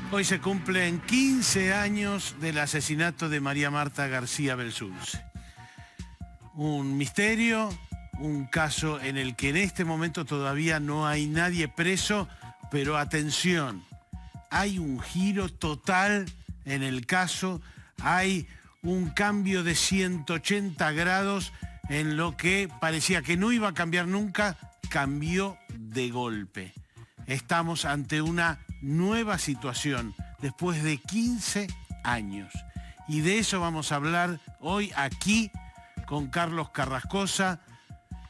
Hoy se cumplen 15 años del asesinato de María Marta García Belsunce. Un misterio, un caso en el que en este momento todavía no hay nadie preso, pero atención, hay un giro total en el caso, hay un cambio de 180 grados en lo que parecía que no iba a cambiar nunca, cambió de golpe. Estamos ante una nueva situación después de 15 años. Y de eso vamos a hablar hoy aquí con Carlos Carrascosa,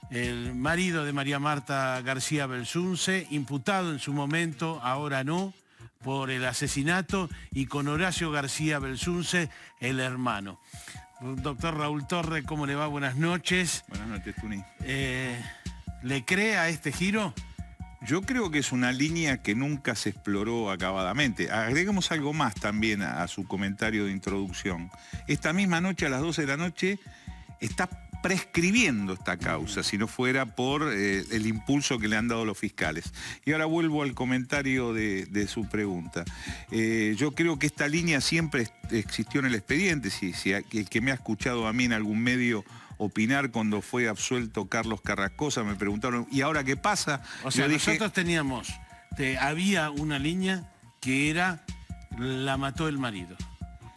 el marido de María Marta García Belsunce, imputado en su momento, ahora no, por el asesinato, y con Horacio García Belsunce, el hermano. Doctor Raúl Torre, ¿cómo le va? Buenas noches. Buenas noches, Tuni. ¿Le cree a este giro? Yo creo que es una línea que nunca se exploró acabadamente. Agreguemos algo más también a su comentario de introducción. Esta misma noche, a las 12 de la noche, está prescribiendo esta causa, si no fuera por el impulso que le han dado los fiscales. Y ahora vuelvo al comentario de su pregunta. Yo creo que esta línea siempre existió en el expediente. Si el que me ha escuchado a mí en algún medio opinar cuando fue absuelto Carlos Carrascosa, me preguntaron, ¿y ahora qué pasa? O sea, nosotros teníamos, había una línea que era, la mató el marido.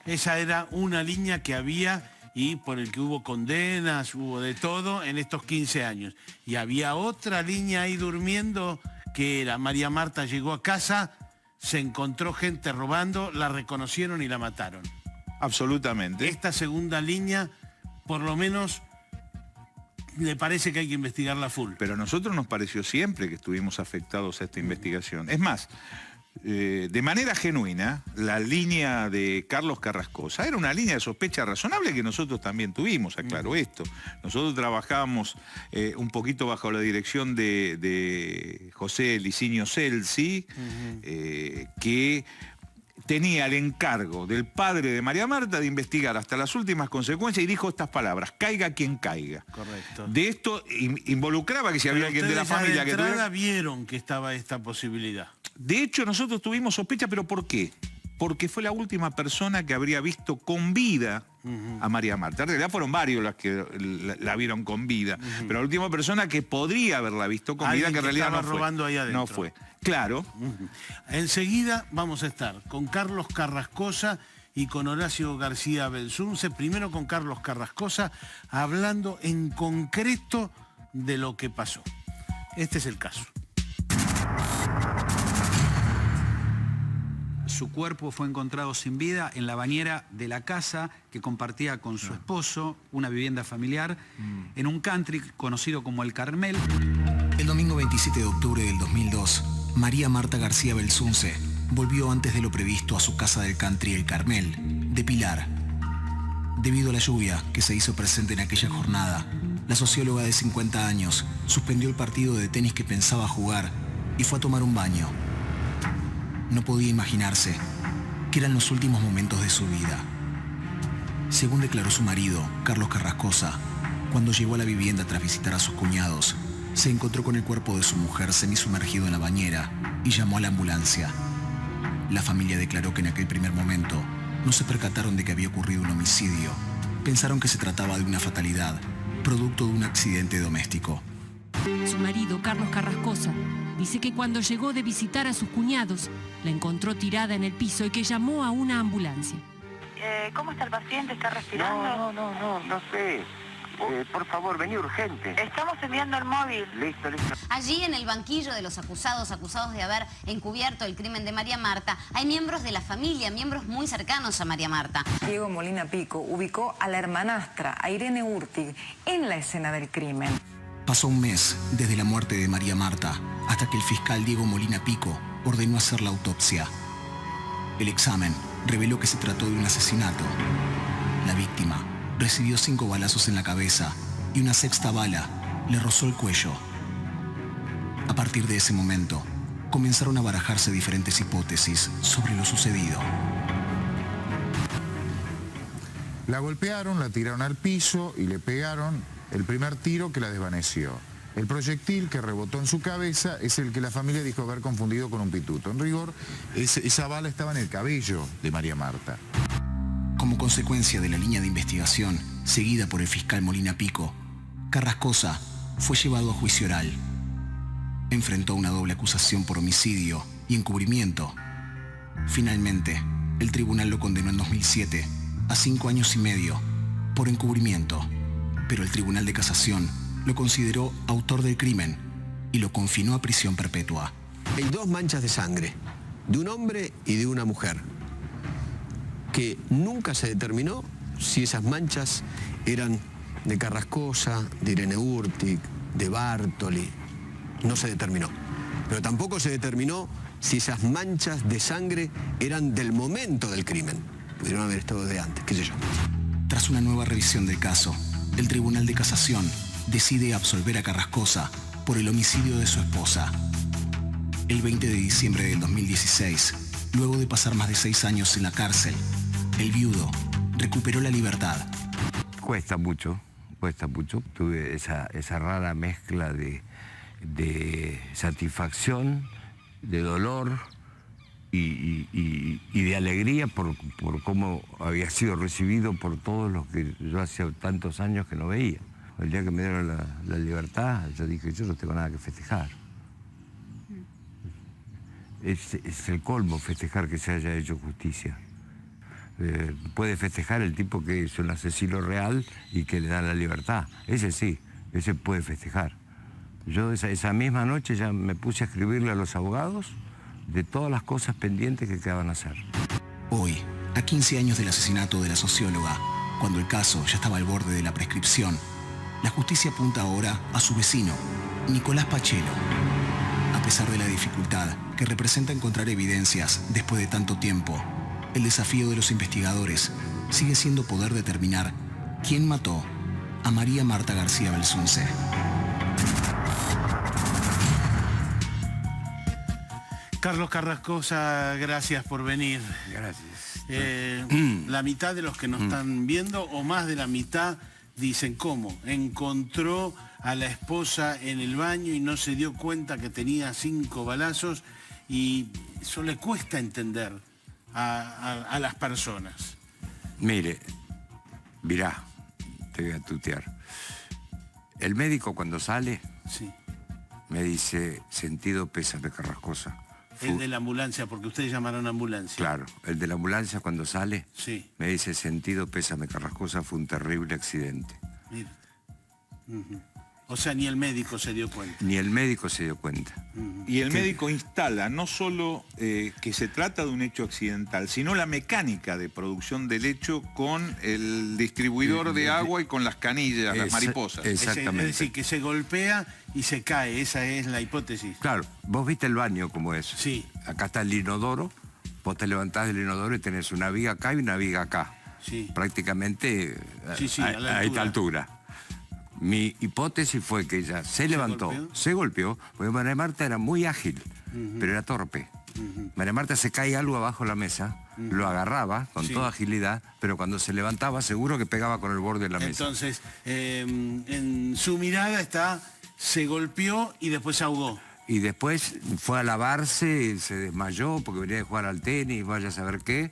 Esa era una línea que había y por el que hubo condenas, hubo de todo en estos 15 años. Y había otra línea ahí durmiendo que era, María Marta llegó a casa, se encontró gente robando, la reconocieron y la mataron. Absolutamente. Esta segunda línea, por lo menos, le parece que hay que investigarla full. Pero a nosotros nos pareció siempre que estuvimos afectados a esta investigación. Es más, de manera genuina, la línea de Carlos Carrascosa era una línea de sospecha razonable que nosotros también tuvimos, aclaro esto. Nosotros trabajábamos un poquito bajo la dirección de José Licinio Celsi, que tenía el encargo del padre de María Marta de investigar hasta las últimas consecuencias y dijo estas palabras: caiga quien caiga. Correcto. De esto involucraba que si había alguien de la familia que tuviera... vieron que estaba esta posibilidad. De hecho, nosotros tuvimos sospecha, ¿pero por qué? Porque fue la última persona que habría visto con vida a María Marta. En realidad fueron varios los que la vieron con vida, pero la última persona que podría haberla visto con vida, que en realidad no fue. Robando ahí adentro. No fue. Claro. Enseguida vamos a estar con Carlos Carrascosa y con Horacio García Belsunce. Primero con Carlos Carrascosa, hablando en concreto de lo que pasó. Este es el caso. Su cuerpo fue encontrado sin vida en la bañera de la casa que compartía con su esposo, una vivienda familiar, en un country conocido como El Carmel. El domingo 27 de octubre del 2002, María Marta García Belsunce volvió antes de lo previsto a su casa del country El Carmel, de Pilar. Debido a la lluvia que se hizo presente en aquella jornada, la socióloga de 50 años suspendió el partido de tenis que pensaba jugar y fue a tomar un baño. No podía imaginarse que eran los últimos momentos de su vida. Según declaró su marido, Carlos Carrascosa, cuando llegó a la vivienda tras visitar a sus cuñados, se encontró con el cuerpo de su mujer semisumergido en la bañera y llamó a la ambulancia. La familia declaró que en aquel primer momento no se percataron de que había ocurrido un homicidio. Pensaron que se trataba de una fatalidad, producto de un accidente doméstico. Su marido, Carlos Carrascosa, dice que cuando llegó de visitar a sus cuñados, la encontró tirada en el piso y que llamó a una ambulancia. ¿Cómo está el paciente? ¿Está respirando? No sé. Por favor, vení urgente. Estamos enviando el móvil. Listo. Allí, en el banquillo de los acusados de haber encubierto el crimen de María Marta, hay miembros de la familia, miembros muy cercanos a María Marta. Diego Molina Pico ubicó a la hermanastra, a Irene Urtig, en la escena del crimen. Pasó un mes desde la muerte de María Marta hasta que el fiscal Diego Molina Pico ordenó hacer la autopsia. El examen reveló que se trató de un asesinato. La víctima recibió 5 balazos en la cabeza y una sexta bala le rozó el cuello. A partir de ese momento, comenzaron a barajarse diferentes hipótesis sobre lo sucedido. La golpearon, la tiraron al piso y le pegaron el primer tiro que la desvaneció. El proyectil que rebotó en su cabeza es el que la familia dijo haber confundido con un pituto. En rigor, esa bala estaba en el cabello de María Marta. Como consecuencia de la línea de investigación seguida por el fiscal Molina Pico, Carrascosa fue llevado a juicio oral. Enfrentó una doble acusación por homicidio y encubrimiento. Finalmente, el tribunal lo condenó en 2007 a 5 años y medio por encubrimiento, pero el Tribunal de Casación lo consideró autor del crimen y lo confinó a prisión perpetua. Hay 2 manchas de sangre, de un hombre y de una mujer, que nunca se determinó si esas manchas eran de Carrascosa, de Irene Urtig, de Bartoli. No se determinó. Pero tampoco se determinó si esas manchas de sangre eran del momento del crimen. Pudieron haber estado de antes, qué sé yo. Tras una nueva revisión del caso, el Tribunal de Casación decide absolver a Carrascosa por el homicidio de su esposa. El 20 de diciembre del 2016, luego de pasar más de 6 años en la cárcel, el viudo recuperó la libertad. Cuesta mucho. Tuve esa rara mezcla de satisfacción, de dolor y de alegría por cómo había sido recibido por todos los que yo hacía tantos años que no veía. El día que me dieron la libertad, yo dije, yo no tengo nada que festejar. Es el colmo festejar que se haya hecho justicia. Puede festejar el tipo que es un asesino real y que le da la libertad. Ese sí, ese puede festejar. Yo esa misma noche ya me puse a escribirle a los abogados de todas las cosas pendientes que quedaban a hacer. Hoy, a 15 años del asesinato de la socióloga, cuando el caso ya estaba al borde de la prescripción, la justicia apunta ahora a su vecino, Nicolás Pachelo. A pesar de la dificultad que representa encontrar evidencias después de tanto tiempo, el desafío de los investigadores sigue siendo poder determinar quién mató a María Marta García Belsunce. Carlos Carrascosa, gracias por venir. Gracias. La mitad de los que nos están viendo, o más de la mitad, dicen ¿cómo? Encontró a la esposa en el baño y no se dio cuenta que tenía 5 balazos, y eso le cuesta entender a las personas. Mirá, te voy a tutear. El médico cuando sale, sí, me dice, sentido pésame, Carrascosa. El de la ambulancia, porque ustedes llamaron a ambulancia. Claro, el de la ambulancia cuando sale, sí, me dice, sentido pésame, Carrascosa, fue un terrible accidente. Mira. O sea, ni el médico se dio cuenta. Ni el médico se dio cuenta. Y el médico instala no solo que se trata de un hecho accidental, sino la mecánica de producción del hecho con el distribuidor de agua y con las canillas, las mariposas. Exactamente. Es decir, que se golpea y se cae, esa es la hipótesis. Claro, vos viste el baño como es. Sí. Acá está el inodoro, vos te levantás del inodoro y tenés una viga acá y una viga acá. Sí. Prácticamente Sí, a esta altura. Mi hipótesis fue que ella se levantó, se golpeó, porque María Marta era muy ágil, pero era torpe. María Marta se cae algo abajo de la mesa, lo agarraba con toda agilidad, pero cuando se levantaba seguro que pegaba con el borde de la mesa. Entonces, en su mirada está, se golpeó y después se ahogó. Y después fue a lavarse, se desmayó porque venía de jugar al tenis, vaya a saber qué,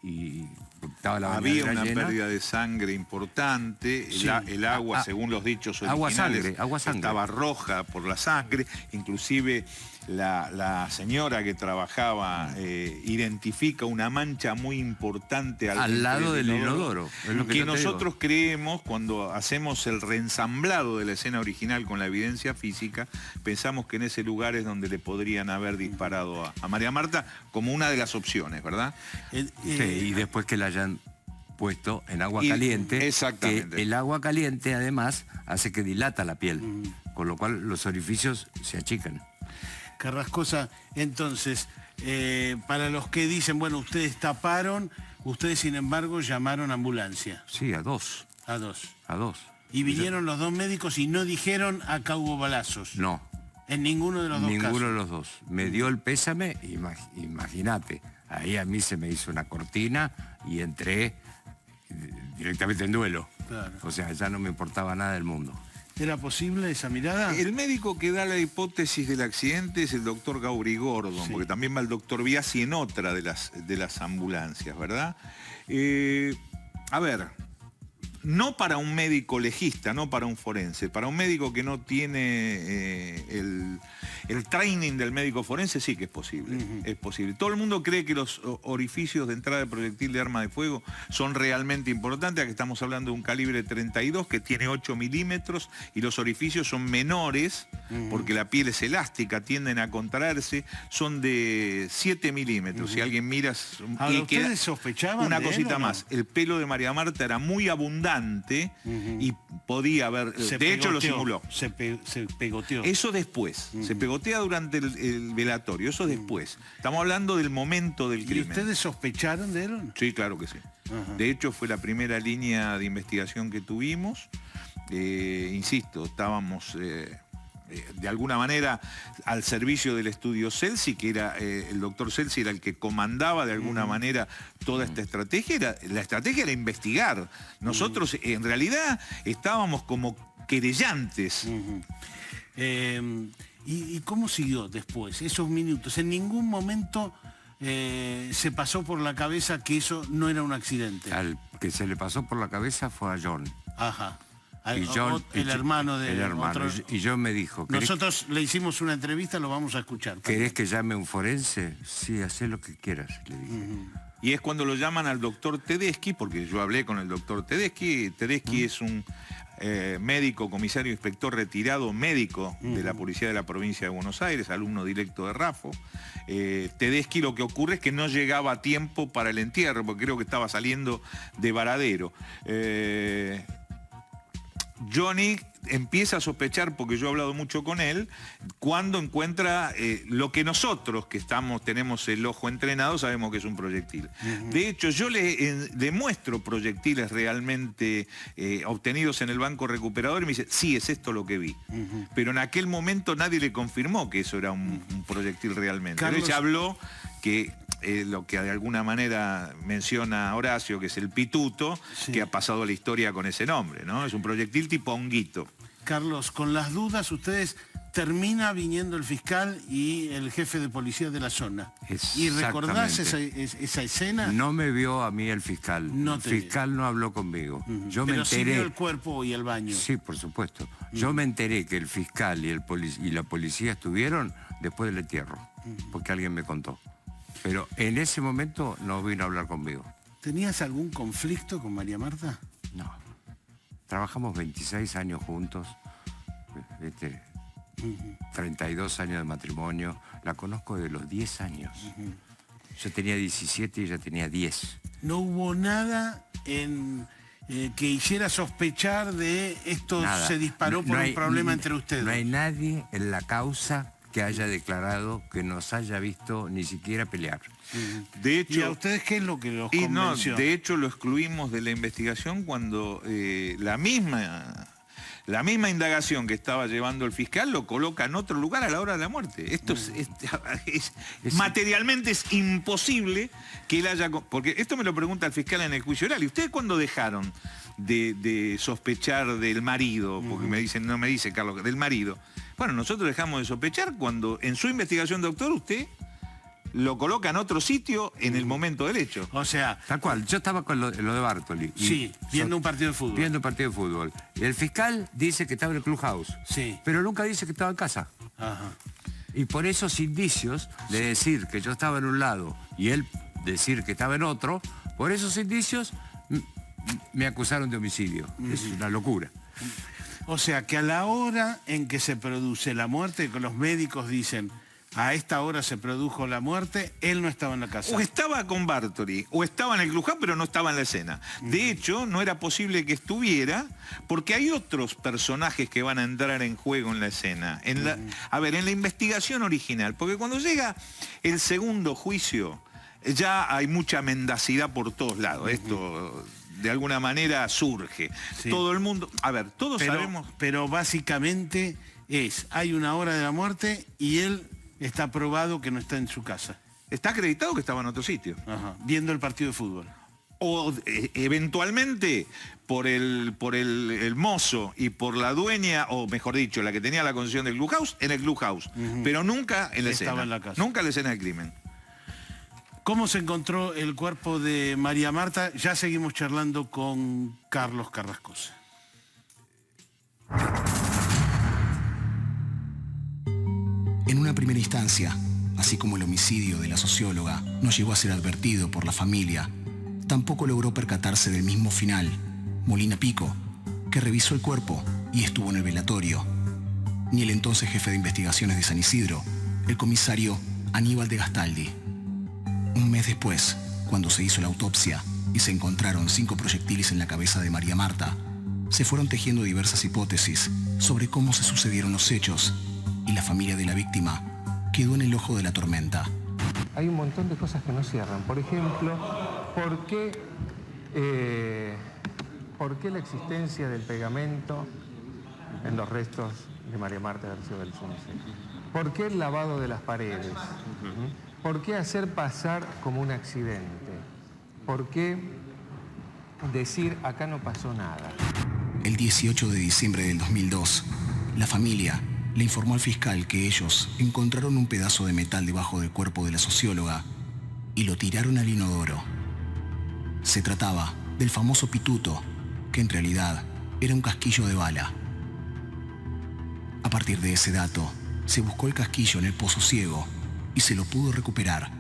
y estaba la había bañadera una llena. Pérdida de sangre importante, Sí. el agua, según los dichos originales, agua sangre. estaba roja por la sangre, inclusive la señora que trabajaba identifica una mancha muy importante al lado del inodoro. Es lo que nosotros creemos, cuando hacemos el reensamblado de la escena original con la evidencia física, pensamos que en ese lugar es donde le podrían haber disparado a María Marta como una de las opciones, ¿verdad? Sí, y después que la hayan puesto en agua caliente. Exactamente. Que el agua caliente además hace que dilata la piel, con lo cual los orificios se achican. Carrascosa, entonces, para los que dicen, bueno, ustedes taparon, ustedes sin embargo llamaron a ambulancia. Sí, a 2. A 2. A 2. Y vinieron los 2 médicos y no dijeron acá hubo balazos. No. En ninguno de los 2 casos. Ninguno de los 2. Me dio el pésame, imagínate. Ahí a mí se me hizo una cortina y entré directamente en duelo. Claro. O sea, ya no me importaba nada del mundo. ¿Era posible esa mirada? El médico que da la hipótesis del accidente es el doctor Gauri Gordon, porque también va el doctor Biasi en otra de las ambulancias, ¿verdad? A ver, no para un médico legista, no para un forense, para un médico que no tiene el training del médico forense, sí que es posible. Es posible. Todo el mundo cree que los orificios de entrada de proyectil de arma de fuego son realmente importantes. Aquí estamos hablando de un calibre 32 que tiene 8 milímetros y los orificios son menores porque la piel es elástica, tienden a contraerse, son de 7 milímetros. Si alguien mira... Ahora, ¿ustedes sospechaban una de él, cosita o no? más, el pelo de María Marta era muy abundante y podía haber... de hecho lo simuló. Se pegoteó. Eso después. Se pegotea durante el velatorio. Eso después. Estamos hablando del momento del crimen. ¿Y ustedes sospecharon de él? Sí, claro que sí. De hecho, fue la primera línea de investigación que tuvimos. Insisto, estábamos... de alguna manera al servicio del estudio Celsi, que era el doctor Celsi era el que comandaba de alguna manera toda esta estrategia. La estrategia era investigar. Nosotros en realidad estábamos como querellantes. ¿Y cómo siguió después, esos minutos? En ningún momento se pasó por la cabeza que eso no era un accidente. Al que se le pasó por la cabeza fue a John. Ajá. Y John, el hermano de... El hermano. Otro... Y John me dijo... Nosotros le hicimos una entrevista, lo vamos a escuchar. ¿Querés que llame a un forense? Sí, hacé lo que quieras, le dije. Y es cuando lo llaman al doctor Tedeschi, porque yo hablé con el doctor Tedeschi. Tedeschi es un médico, comisario, inspector retirado, médico de la policía de la provincia de Buenos Aires, alumno directo de Rafo. Tedeschi, lo que ocurre es que no llegaba a tiempo para el entierro, porque creo que estaba saliendo de Varadero. Johnny empieza a sospechar, porque yo he hablado mucho con él, cuando encuentra lo que nosotros, que tenemos el ojo entrenado, sabemos que es un proyectil. De hecho, yo le muestro proyectiles realmente obtenidos en el banco recuperador y me dice, sí, es esto lo que vi. Pero en aquel momento nadie le confirmó que eso era un proyectil realmente. Carlos... Él habló que... lo que de alguna manera menciona Horacio, que es el pituto, que ha pasado a la historia con ese nombre, ¿no? Es un proyectil tipo honguito. Carlos, con las dudas, ustedes termina viniendo el fiscal y el jefe de policía de la zona. ¿Y recordás esa escena? No me vio a mí el fiscal. El fiscal no habló conmigo. Yo me enteré... ¿Pero sí vio el cuerpo y el baño? Sí, por supuesto. Yo me enteré que el fiscal y la policía estuvieron después del entierro, porque alguien me contó. Pero en ese momento no vino a hablar conmigo. ¿Tenías algún conflicto con María Marta? No. Trabajamos 26 años juntos, 32 años de matrimonio. La conozco de los 10 años. Yo tenía 17 y ella tenía 10. ¿No hubo nada en que hiciera sospechar de esto? Nada. Se disparó por un problema entre ustedes. No hay nadie en la causa que haya declarado que nos haya visto ni siquiera pelear. De hecho, ¿y a ustedes qué es lo que los convenció? No, de hecho lo excluimos de la investigación cuando la misma indagación que estaba llevando el fiscal lo coloca en otro lugar a la hora de la muerte. Esto es materialmente es imposible que él haya... Porque esto me lo pregunta el fiscal en el juicio oral. ¿Y ustedes cuándo dejaron de sospechar del marido? Porque me dicen, no me dice Carlos, del marido. Bueno, nosotros dejamos de sospechar cuando en su investigación, doctor, usted lo coloca en otro sitio en el momento del hecho. O sea... Tal cual, yo estaba con lo de Bartoli. Sí, viendo un partido de fútbol. Viendo un partido de fútbol. Y el fiscal dice que estaba en el clubhouse. Sí. Pero nunca dice que estaba en casa. Ajá. Y por esos indicios de decir que yo estaba en un lado y él decir que estaba en otro, por esos indicios me acusaron de homicidio. Es una locura. O sea que a la hora en que se produce la muerte, que los médicos dicen, a esta hora se produjo la muerte, él no estaba en la casa. O estaba con Bartoli, o estaba en el clubhouse, pero no estaba en la escena. De hecho, no era posible que estuviera, porque hay otros personajes que van a entrar en juego en la escena. A ver, en la investigación original, porque cuando llega el segundo juicio, ya hay mucha mendacidad por todos lados. Esto... de alguna manera surge. Sí. Todo el mundo... A ver, todos sabemos... Pero básicamente hay una hora de la muerte y él está probado que no está en su casa. Está acreditado que estaba en otro sitio. Ajá. Viendo el partido de fútbol. o eventualmente por el mozo y por la dueña, o mejor dicho, la que tenía la concesión del clubhouse, en el clubhouse, pero nunca en la escena. En la casa. Nunca en la escena del crimen. ¿Cómo se encontró el cuerpo de María Marta? Ya seguimos charlando con Carlos Carrascosa. En una primera instancia, así como el homicidio de la socióloga no llegó a ser advertido por la familia, tampoco logró percatarse del mismo final Molina Pico, que revisó el cuerpo y estuvo en el velatorio, ni el entonces jefe de investigaciones de San Isidro, el comisario Aníbal de Gastaldi. Un mes después, cuando se hizo la autopsia y se encontraron 5 proyectiles en la cabeza de María Marta, se fueron tejiendo diversas hipótesis sobre cómo se sucedieron los hechos y la familia de la víctima quedó en el ojo de la tormenta. Hay un montón de cosas que no cierran. Por ejemplo, ¿por qué la existencia del pegamento en los restos de María Marta García Belsunce? ¿Por qué el lavado de las paredes? ¿Por qué hacer pasar como un accidente? ¿Por qué decir acá no pasó nada? El 18 de diciembre del 2002, la familia le informó al fiscal que ellos encontraron un pedazo de metal debajo del cuerpo de la socióloga y lo tiraron al inodoro. Se trataba del famoso pituto, que en realidad era un casquillo de bala. A partir de ese dato, se buscó el casquillo en el Pozo Ciego y se lo pudo recuperar.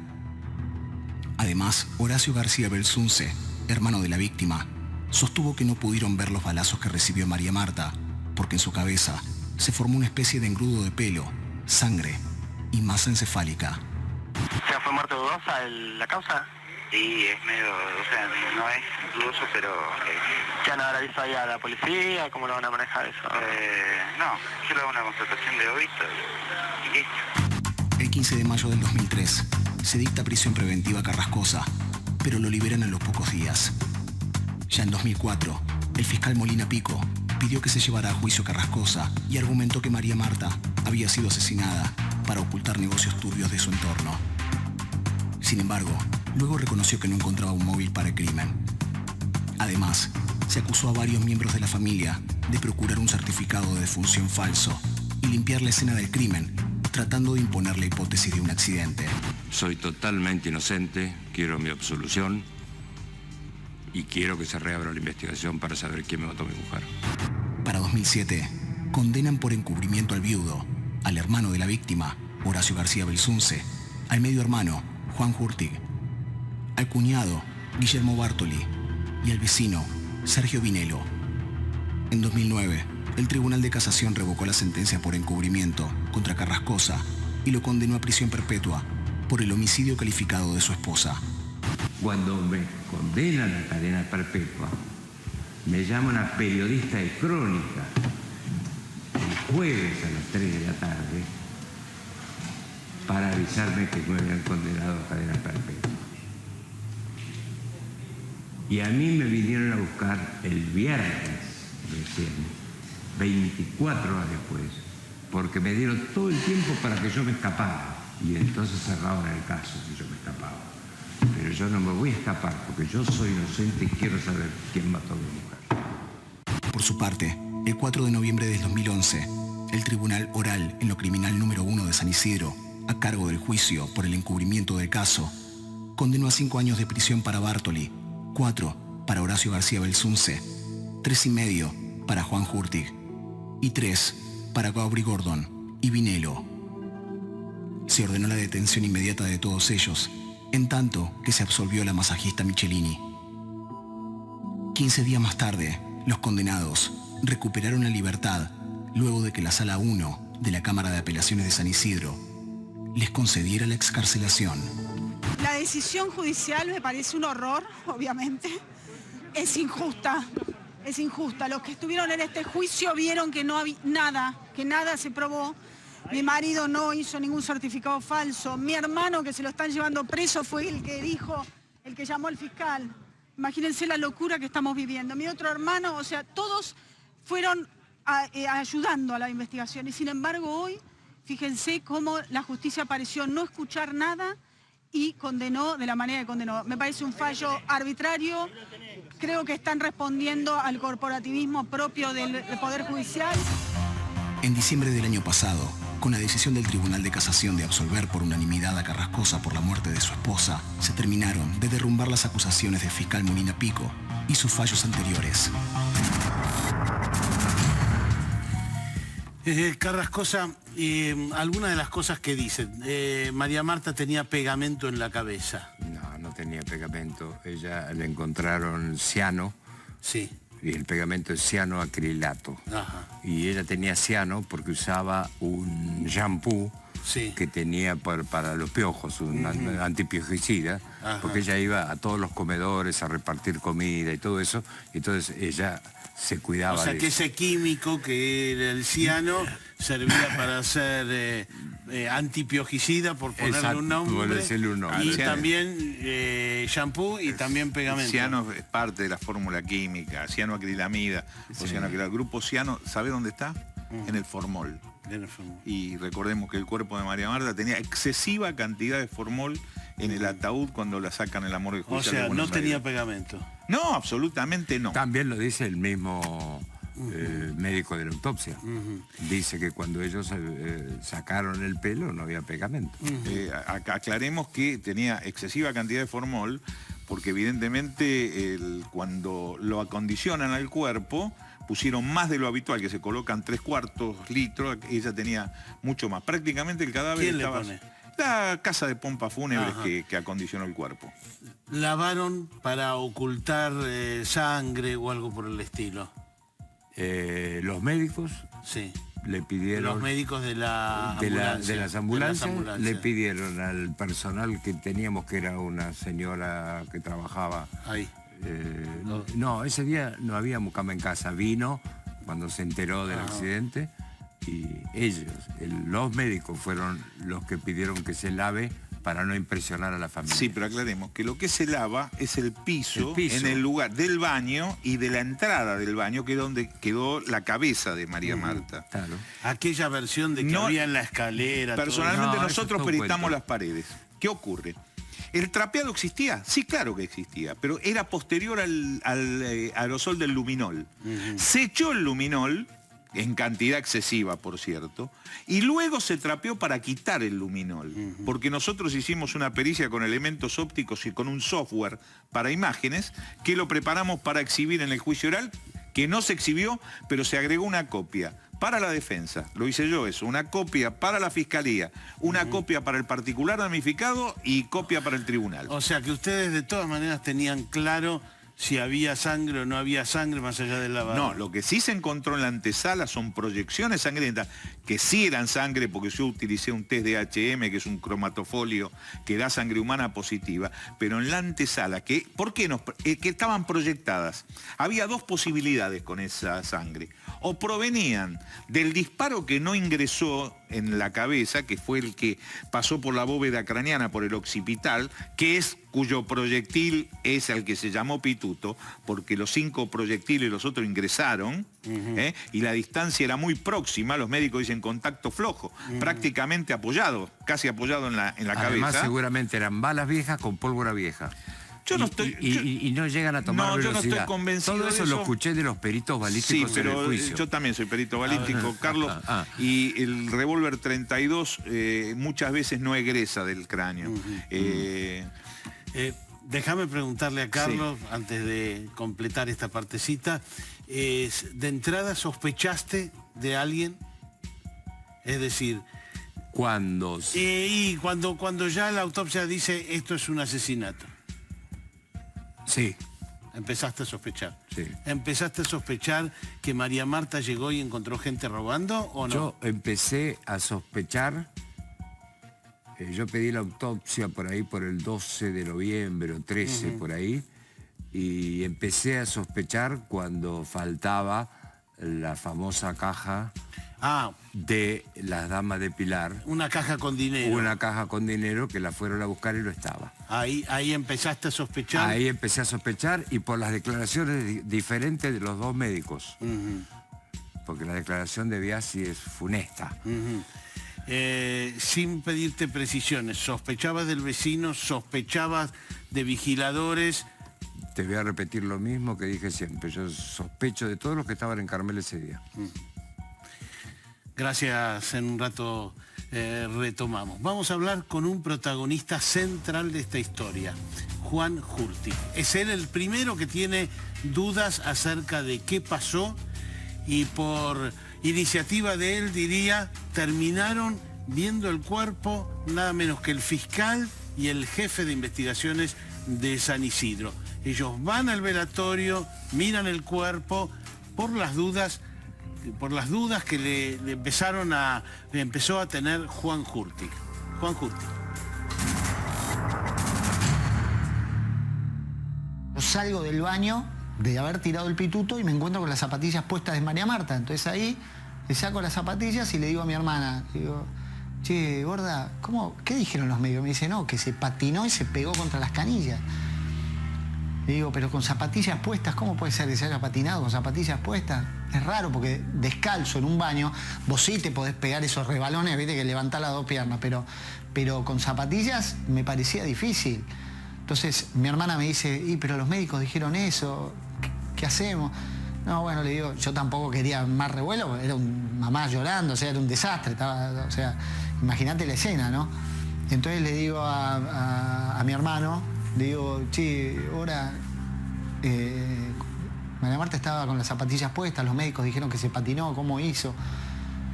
Además, Horacio García Belsunce, hermano de la víctima, sostuvo que no pudieron ver los balazos que recibió María Marta, porque en su cabeza se formó una especie de engrudo de pelo, sangre y masa encefálica. O sea, ¿fue muerte dudosa la causa? Sí, es medio, o sea, no es dudoso, pero... ¿Ya no habrá visto ahí a la policía? ¿Cómo lo van a manejar eso? No, yo le hago una constatación de óbito y listo. El 15 de mayo del 2003 se dicta prisión preventiva a Carrascosa, pero lo liberan en los pocos días. Ya en 2004, el fiscal Molina Pico pidió que se llevara a juicio Carrascosa y argumentó que María Marta había sido asesinada para ocultar negocios turbios de su entorno. Sin embargo, luego reconoció que no encontraba un móvil para el crimen. Además, se acusó a varios miembros de la familia de procurar un certificado de defunción falso y limpiar la escena del crimen, tratando de imponer la hipótesis de un accidente. Soy totalmente inocente, quiero mi absolución y quiero que se reabra la investigación para saber quién me mató a mi mujer. Para 2007, condenan por encubrimiento al viudo, al hermano de la víctima, Horacio García Belsunce, al medio hermano, Juan Hurtig, al cuñado, Guillermo Bartoli, y al vecino, Sergio Vinelo. En 2009, el Tribunal de Casación revocó la sentencia por encubrimiento contra Carrascosa y lo condenó a prisión perpetua por el homicidio calificado de su esposa. Cuando me condenan a cadena perpetua, me llama una periodista de Crónica el jueves a las 3 de la tarde para avisarme que me habían condenado a cadena perpetua. Y a mí me vinieron a buscar el viernes recién, 24 horas después, porque me dieron todo el tiempo para que yo me escapara. Y entonces cerraban el caso si yo me escapaba. Pero yo no me voy a escapar porque yo soy inocente y quiero saber quién mató a mi mujer. Por su parte, el 4 de noviembre del 2011, el Tribunal Oral en lo Criminal número 1 de San Isidro, a cargo del juicio por el encubrimiento del caso, condenó a 5 años de prisión para Bartoli, 4 para Horacio García Belsunce, 3,5 para Juan Hurtig y 3 para Gabri Gordon y Vinelo. Se ordenó la detención inmediata de todos ellos, en tanto que se absolvió a la masajista Michelini. 15 días más tarde, los condenados recuperaron la libertad luego de que la Sala 1 de la Cámara de Apelaciones de San Isidro les concediera la excarcelación. La decisión judicial me parece un horror, obviamente. Es injusta, es injusta. Los que estuvieron en este juicio vieron que no había nada, que nada se probó. Mi marido no hizo ningún certificado falso. Mi hermano, que se lo están llevando preso, fue el que dijo, el que llamó al fiscal. Imagínense la locura que estamos viviendo. Mi otro hermano, o sea, todos fueron ayudando a la investigación. Y sin embargo hoy, fíjense cómo la justicia pareció no escuchar nada y condenó de la manera que condenó. Me parece un fallo arbitrario. Creo que están respondiendo al corporativismo propio del Poder Judicial. En diciembre del año pasado, con la decisión del Tribunal de Casación de absolver por unanimidad a Carrascosa por la muerte de su esposa, se terminaron de derrumbar las acusaciones del fiscal Molina Pico y sus fallos anteriores. Carrascosa, algunas de las cosas que dicen. María Marta tenía pegamento en la cabeza. No, no tenía pegamento. Ella le encontraron ciano. Sí. Y el pegamento es cianoacrilato. Ajá. Y ella tenía ciano porque usaba un shampoo que tenía para los piojos, un antipiojicida, porque ella iba a todos los comedores a repartir comida y todo eso, y entonces ella se cuidaba. O sea, que ese químico que era el ciano servía para hacer antipiojicida, por ponerle un nombre. Y también shampoo y también pegamento. El ciano es parte de la fórmula química, cianoacrilamida, o cianoacrilato. El grupo ciano, ¿sabe dónde está? En el formol. Y recordemos que el cuerpo de María Marta tenía excesiva cantidad de formol en el ataúd cuando la sacan en la morgue judicial. O sea, de Buenos no tenía Aires. pegamento. No, absolutamente no. También lo dice el mismo médico de la autopsia. Dice que cuando ellos sacaron el pelo no había pegamento. Aclaremos que tenía excesiva cantidad de formol porque evidentemente cuando lo acondicionan al cuerpo pusieron más de lo habitual, que se colocan 3/4 litros, ella tenía mucho más. Prácticamente el cadáver ¿Quién estaba... le pone? La casa de pompas fúnebres que acondicionó el cuerpo. ¿Lavaron para ocultar sangre o algo por el estilo? Los médicos le pidieron... Los médicos de las ambulancias le pidieron al personal que teníamos, que era una señora que trabajaba ahí. No, ese día no había mucama en casa. Vino cuando se enteró del accidente y los médicos fueron los que pidieron que se lave para no impresionar a la familia. Sí, pero aclaremos que lo que se lava es el piso en el lugar del baño y de la entrada del baño, que es donde quedó la cabeza de María Marta. Claro. Aquella versión de que había en la escalera. Personalmente nosotros peritamos las paredes. ¿Qué ocurre? ¿El trapeado existía? Sí, claro que existía, pero era posterior al aerosol del luminol. Se echó el luminol, en cantidad excesiva, por cierto, y luego se trapeó para quitar el luminol, porque nosotros hicimos una pericia con elementos ópticos y con un software para imágenes que lo preparamos para exhibir en el juicio oral, que no se exhibió, pero se agregó una copia para la defensa, lo hice yo eso, una copia para la fiscalía, una copia para el particular damnificado y copia para el tribunal. O sea que ustedes de todas maneras tenían claro si había sangre o no había sangre más allá del lavado. No, lo que sí se encontró en la antesala son proyecciones sangrientas, que sí eran sangre, porque yo utilicé un test de HM, que es un cromatofolio que da sangre humana positiva, pero en la antesala, ¿por qué que estaban proyectadas? Había dos posibilidades con esa sangre. O provenían del disparo que no ingresó en la cabeza, que fue el que pasó por la bóveda craneana, por el occipital, cuyo proyectil es el que se llamó pituto, porque los 5 proyectiles, los otros ingresaron, y la distancia era muy próxima, los médicos dicen contacto flojo, prácticamente apoyado, casi apoyado en la cabeza. Además, seguramente eran balas viejas con pólvora vieja. Yo no estoy... Y no llegan a tomar velocidad. Yo no estoy convencido Todo eso de eso. Lo escuché de los peritos balísticos en el juicio. Yo también soy perito balístico, Carlos, y el revólver 32 muchas veces no egresa del cráneo. Déjame preguntarle a Carlos, antes de completar esta partecita, ¿de entrada sospechaste de alguien? Es decir... ¿Cuándo? Y cuando ya la autopsia dice esto es un asesinato. Sí. Empezaste a sospechar. Sí. ¿Empezaste a sospechar que María Marta llegó y encontró gente robando o no? Yo empecé a sospechar, yo pedí la autopsia por ahí por el 12 de noviembre o 13 por ahí, y empecé a sospechar cuando faltaba la famosa caja de las damas de Pilar. Una caja con dinero. Una caja con dinero que la fueron a buscar y no estaba. Ahí empezaste a sospechar. Ahí empecé a sospechar, y por las declaraciones diferentes de los dos médicos. Porque la declaración de Biasi es funesta. sin pedirte precisiones, ¿sospechabas del vecino? ¿Sospechabas de vigiladores? Te voy a repetir lo mismo que dije siempre. Yo sospecho de todos los que estaban en Carmel ese día. Gracias, en un rato retomamos. Vamos a hablar con un protagonista central de esta historia, Juan Hurtig. Es él el primero que tiene dudas acerca de qué pasó y por iniciativa de él, diría, terminaron viendo el cuerpo nada menos que el fiscal y el jefe de investigaciones de San Isidro. Ellos van al velatorio, miran el cuerpo por las dudas que le empezó a tener Juan Hurtig. Juan Hurtig. Salgo del baño de haber tirado el pituto y me encuentro con las zapatillas puestas de María Marta. Entonces ahí le saco las zapatillas y le digo a mi hermana, digo, che, gorda, ¿qué dijeron los medios? Me dice, no, que se patinó y se pegó contra las canillas. Le digo, pero con zapatillas puestas, ¿cómo puede ser que se haya patinado con zapatillas puestas? Es raro porque descalzo en un baño, vos sí te podés pegar esos rebalones, viste, que levantás las dos piernas, pero con zapatillas me parecía difícil. Entonces mi hermana me dice, pero los médicos dijeron eso, ¿qué hacemos? No, bueno, le digo, yo tampoco quería más revuelo, era mamá llorando, o sea, era un desastre, o sea, imagínate la escena, ¿no? Entonces le digo a mi hermano, le digo, che, ahora María Marta estaba con las zapatillas puestas, los médicos dijeron que se patinó, ¿cómo hizo?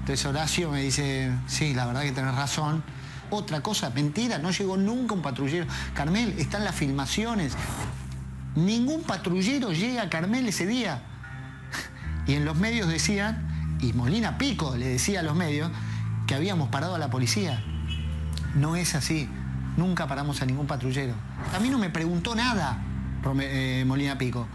Entonces Horacio me dice, sí, la verdad que tenés razón. Otra cosa, mentira, no llegó nunca un patrullero. Carmel, están las filmaciones. Ningún patrullero llega a Carmel ese día. Y en los medios decían, y Molina Pico le decía a los medios, que habíamos parado a la policía. No es así. Nunca paramos a ningún patrullero. A mí no me preguntó nada, Molina Pico.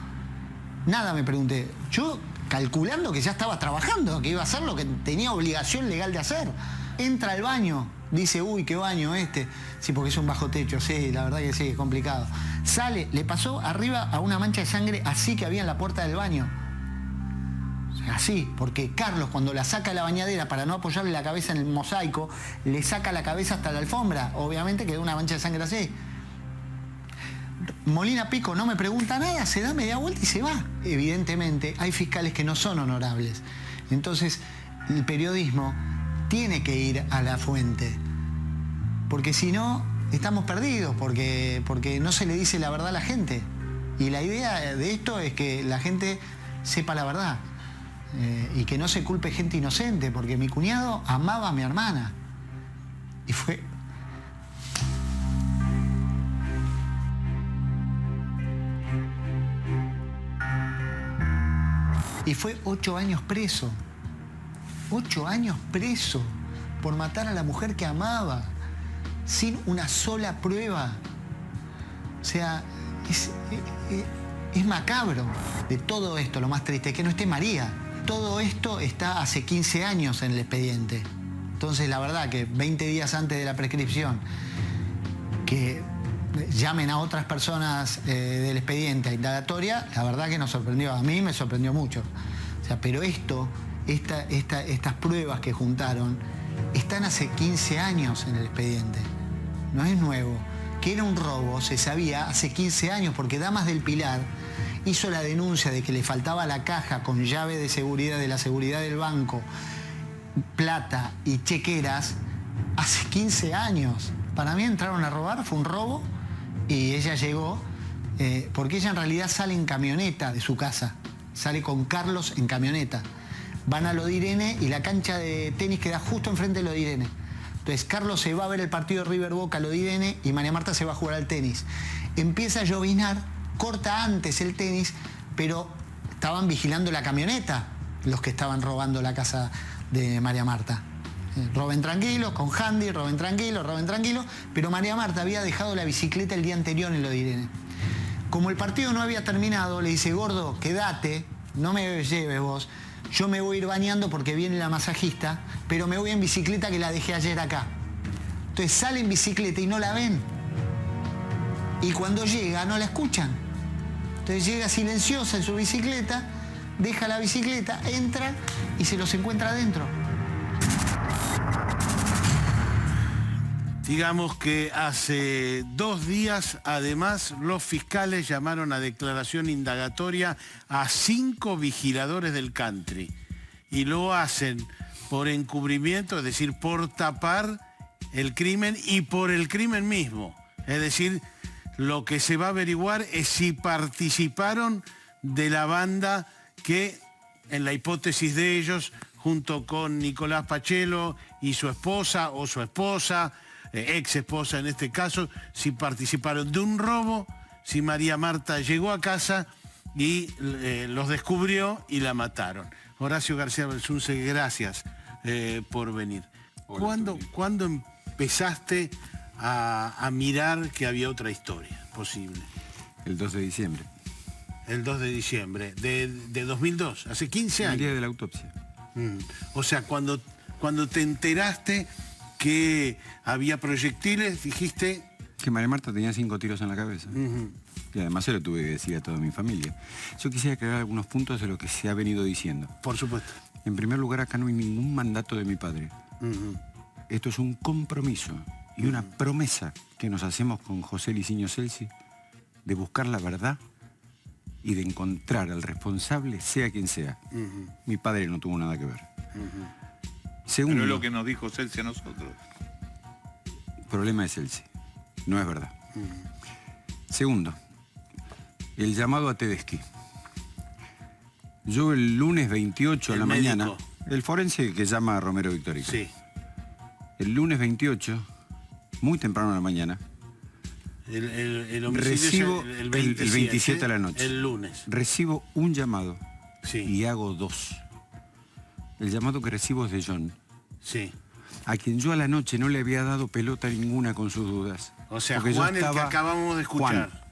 Nada me pregunté. Yo calculando que ya estaba trabajando, que iba a hacer lo que tenía obligación legal de hacer. Entra al baño, dice, uy, qué baño este. Sí, porque es un bajo techo, sí, la verdad que sí, es complicado. Sale, le pasó arriba a una mancha de sangre así que había en la puerta del baño. Así, porque Carlos cuando la saca de la bañadera para no apoyarle la cabeza en el mosaico, le saca la cabeza hasta la alfombra. Obviamente quedó una mancha de sangre así. Molina Pico no me pregunta nada, se da media vuelta y se va. Evidentemente hay fiscales que no son honorables. Entonces el periodismo tiene que ir a la fuente. Porque si no, estamos perdidos, porque no se le dice la verdad a la gente. Y la idea de esto es que la gente sepa la verdad. Y que no se culpe gente inocente, porque mi cuñado amaba a mi hermana. Y fue... Y fue 8 años preso. 8 años preso por matar a la mujer que amaba, sin una sola prueba. O sea, es macabro. De todo esto, lo más triste es que no esté María. Todo esto está hace 15 años en el expediente. Entonces, la verdad que 20 días antes de la prescripción, que llamen a otras personas del expediente a indagatoria, la verdad que nos sorprendió. A mí me sorprendió mucho. O sea, pero estas pruebas que juntaron están hace 15 años en el expediente. No es nuevo. Que era un robo se sabía hace 15 años porque Damas del Pilar hizo la denuncia de que le faltaba la caja con llave de seguridad de la seguridad del banco, plata y chequeras hace 15 años. Para mí entraron a robar, fue un robo y ella llegó, porque ella en realidad sale en camioneta de su casa, sale con Carlos en camioneta. Van a Lodirene y la cancha de tenis queda justo enfrente de Lodirene. Entonces Carlos se va a ver el partido de River Boca a Lodirene y María Marta se va a jugar al tenis. Empieza a lloviznar, corta antes el tenis, pero estaban vigilando la camioneta los que estaban robando la casa de María Marta. Roben tranquilo, con handy, roben tranquilo, pero María Marta había dejado la bicicleta el día anterior en Lodirene. Como el partido no había terminado, le dice, gordo, quédate, no me lleves vos, yo me voy a ir bañando porque viene la masajista, pero me voy en bicicleta que la dejé ayer acá. Entonces sale en bicicleta y no la ven. Y cuando llega no la escuchan. Entonces llega silenciosa en su bicicleta, deja la bicicleta, entra y se los encuentra adentro. Digamos que hace 2 días, además, los fiscales llamaron a declaración indagatoria a 5 vigiladores del country. Y lo hacen por encubrimiento, es decir, por tapar el crimen y por el crimen mismo. Es decir, lo que se va a averiguar es si participaron de la banda que, en la hipótesis de ellos, junto con Nicolás Pachelo y su esposa o su esposa, ex esposa en este caso, si participaron de un robo, si María Marta llegó a casa y los descubrió y la mataron. Horacio García Belsunce, gracias por venir. ¿Cuándo empezaste a mirar que había otra historia posible? El 2 de diciembre. El 2 de diciembre de 2002, hace 15 años. El día de la autopsia. O sea, cuando te enteraste que había proyectiles, dijiste... Que María Marta tenía 5 tiros en la cabeza. Y además se lo tuve que decir a toda mi familia. Yo quisiera aclarar algunos puntos de lo que se ha venido diciendo. Por supuesto. En primer lugar, acá no hay ningún mandato de mi padre. Esto es un compromiso y una promesa que nos hacemos con José Licinio Celsi de buscar la verdad y de encontrar al responsable, sea quien sea. Mi padre no tuvo nada que ver. Segundo, pero es lo que nos dijo Celsi a nosotros. El problema es Celsi, no es verdad. Segundo, el llamado a Tedeschi. Yo el lunes 28 a la mañana, el forense que llama a Romero Victorica. Sí. El lunes 28, muy temprano en la mañana, el homicidio recibo es el 27 a la noche. El lunes. Recibo un llamado y hago 2. El llamado que recibo es de John. Sí. A quien yo a la noche no le había dado pelota ninguna con sus dudas. O sea, porque Juan, el que acabamos de escuchar. Juan,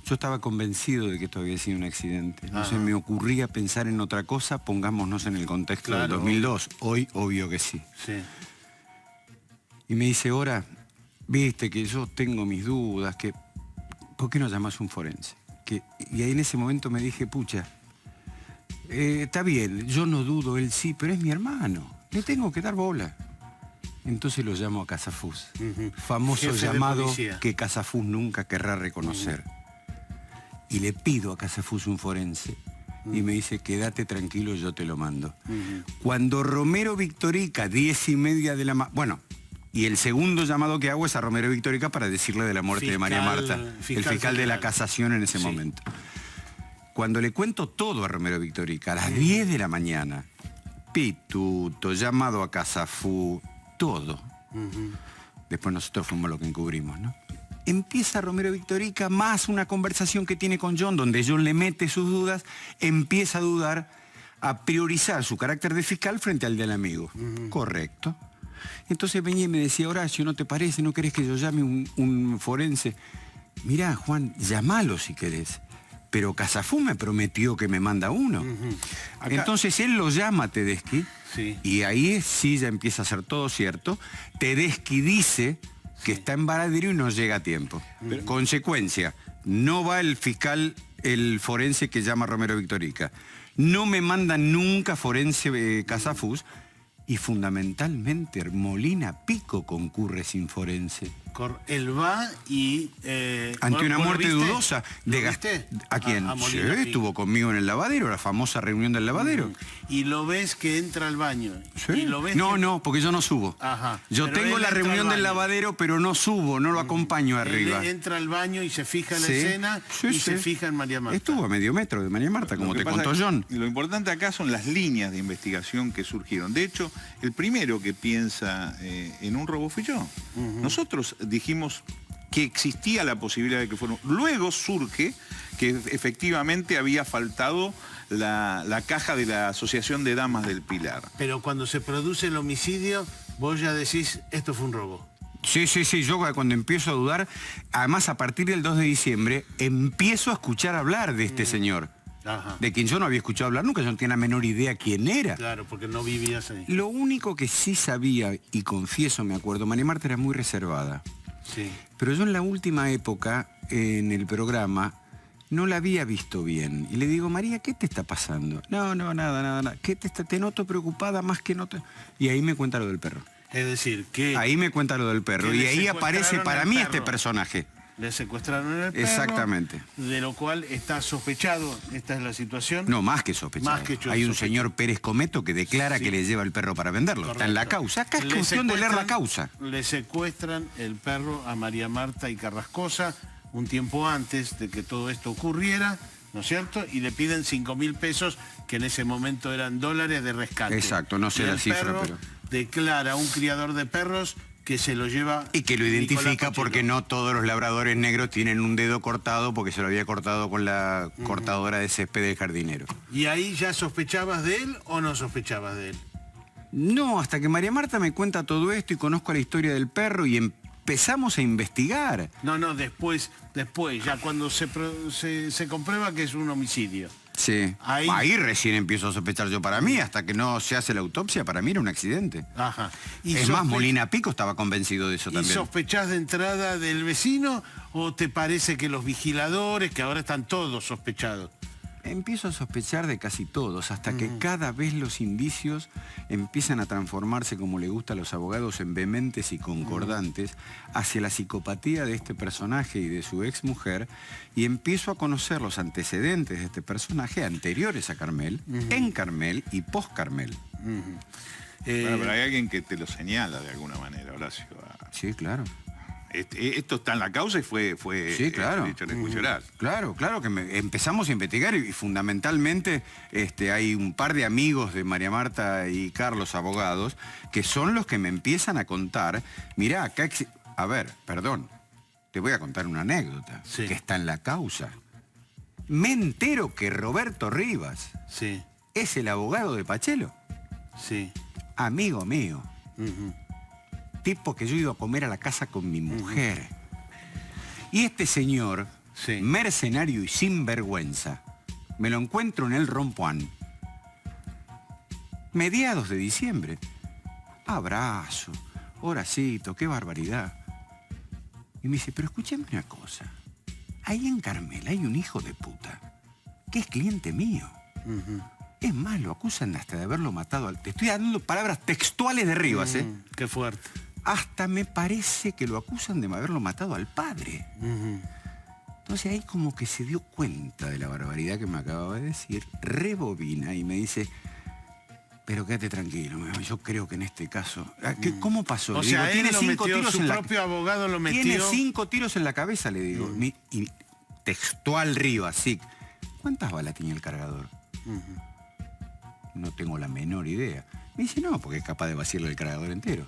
yo estaba convencido de que esto había sido un accidente. No se me ocurría pensar en otra cosa, pongámonos en el contexto del 2002. Hoy, obvio que sí. Y me dice, Ora, viste que yo tengo mis dudas, que ¿por qué no llamas un forense? Y ahí en ese momento me dije, pucha, está bien, yo no dudo, él sí, pero es mi hermano, le tengo que dar bola. Entonces lo llamo a Casafús, famoso llamado que Casafús nunca querrá reconocer. Y le pido a Casafús un forense. Y me dice, quédate tranquilo, yo te lo mando. Cuando Romero Victorica, 10:30 de la mañana... Bueno, y el segundo llamado que hago es a Romero Victorica para decirle de la muerte de María Marta, el fiscal de la casación en ese momento. Cuando le cuento todo a Romero Victorica, a las 10 de la mañana, pituto, llamado a Casafú, todo. Después nosotros fuimos lo que encubrimos, ¿no? Empieza Romero Victorica más una conversación que tiene con John, donde John le mete sus dudas, empieza a dudar, a priorizar su carácter de fiscal frente al del amigo. Correcto. Entonces venía y me decía, Horacio, ¿no te parece? ¿No querés que yo llame un forense? Mirá, Juan, llamalo si querés. Pero Casafú me prometió que me manda uno. Entonces él lo llama a Tedeschi, y ahí sí ya empieza a ser todo cierto. Tedeschi dice que está en Varadero y no llega a tiempo. Consecuencia, no va el fiscal, el forense que llama a Romero Victorica. No me manda nunca forense Casafús. Y fundamentalmente Molina Pico concurre sin forense. Él va y... ante una muerte dudosa. ¿Viste? ¿A quién? Sí, estuvo conmigo en el lavadero, la famosa reunión del lavadero. Y lo ves que entra al baño. ¿Sí? Y lo ves no, porque yo no subo. Yo tengo la reunión del lavadero, pero no subo, no lo acompaño arriba. Él entra al baño y se fija en la escena y se fija en María Marta. Estuvo a medio metro de María Marta, como te contó John. Lo importante acá son las líneas de investigación que surgieron. De hecho, el primero que piensa en un robo fui yo. Nosotros dijimos que existía la posibilidad de que fueron. Luego surge que efectivamente había faltado la caja de la Asociación de Damas del Pilar. Pero cuando se produce el homicidio, vos ya decís, esto fue un robo. Sí, yo cuando empiezo a dudar, además a partir del 2 de diciembre, empiezo a escuchar hablar de este señor. De quien yo no había escuchado hablar nunca, yo no tenía la menor idea quién era. Claro, porque no vivías ahí. Lo único que sí sabía, y confieso, me acuerdo, María Marta era muy reservada. Pero yo en la última época, en el programa, no la había visto bien. Y le digo, María, ¿qué te está pasando? No, nada. ¿Qué te noto preocupada más que no te...? Y ahí me cuenta lo del perro. Es decir, que... Ahí me cuenta lo del perro. que Y le ahí aparece secuestraron para al mí perro. este personaje. Le secuestraron el perro. Exactamente. De lo cual está sospechado. Esta es la situación. No, más que sospechado. Más que Hay un sospechado. señor Pérez Cometo que declara Sí. que le lleva el perro para venderlo. Está en la Correcto. causa. Acá es Le cuestión de leer la secuestran- causa. Le secuestran el perro a María Marta y Carrascosa un tiempo antes de que todo esto ocurriera, ¿no es cierto? Y le piden 5.000 pesos, que en ese momento eran dólares de rescate. Exacto, no sé Y la el cifra, perro pero... declara a un criador de perros que se lo lleva... Y que lo identifica Nicolás Pachelo. porque no todos los labradores negros tienen un dedo cortado porque se lo había cortado con la cortadora de césped del jardinero. ¿Y ahí ya sospechabas de él o no sospechabas de él? No, hasta que María Marta me cuenta todo esto y conozco la historia del perro y empezamos a investigar. No, después, ya cuando se comprueba que es un homicidio. Sí. Ahí recién empiezo a sospechar yo. Para mí, hasta que no se hace la autopsia, para mí era un accidente. Ajá. Es más, Molina Pico estaba convencido de eso ¿Y también. sospechás de entrada del vecino o te parece que los vigiladores, que ahora están todos sospechados? Empiezo a sospechar de casi todos, hasta que cada vez los indicios empiezan a transformarse, como le gusta a los abogados, en vehementes y concordantes hacia la psicopatía de este personaje y de su exmujer, y empiezo a conocer los antecedentes de este personaje anteriores a Carmel, en Carmel y post-Carmel. Bueno, pero hay alguien que te lo señala de alguna manera, Horacio. Sí, claro. Esto está en la causa y fue Sí, claro. hecho en el juicio oral. Claro, que empezamos a investigar y fundamentalmente hay un par de amigos de María Marta y Carlos, abogados, que son los que me empiezan a contar, mirá, acá... A ver, perdón, te voy a contar una anécdota que está en la causa. Me entero que Roberto Rivas es el abogado de Pachelo. Sí. Amigo mío. Tipo que yo iba a comer a la casa con mi mujer. Y este señor, mercenario y sinvergüenza, me lo encuentro en el Rompuán. Mediados de diciembre. Abrazo, Horacito, qué barbaridad. Y me dice, pero escúchame una cosa. Ahí en Carmel hay un hijo de puta que es cliente mío. Es más, lo acusan hasta de haberlo matado al... Te estoy dando palabras textuales de Rivas, ¿eh? Qué fuerte. Hasta me parece que lo acusan de haberlo matado al padre. Entonces ahí como que se dio cuenta de la barbaridad que me acababa de decir, rebobina y me dice, pero quédate tranquilo, yo creo que en este caso... ¿Cómo pasó? O Le sea, digo, él tiene lo 5 metió, tiros su en la... propio abogado lo metió... Tiene 5 tiros en la cabeza, le digo. Y textual Rivas, sí. ¿Cuántas balas tiene el cargador? No tengo la menor idea. Me dice, no, porque es capaz de vaciarle el cargador entero.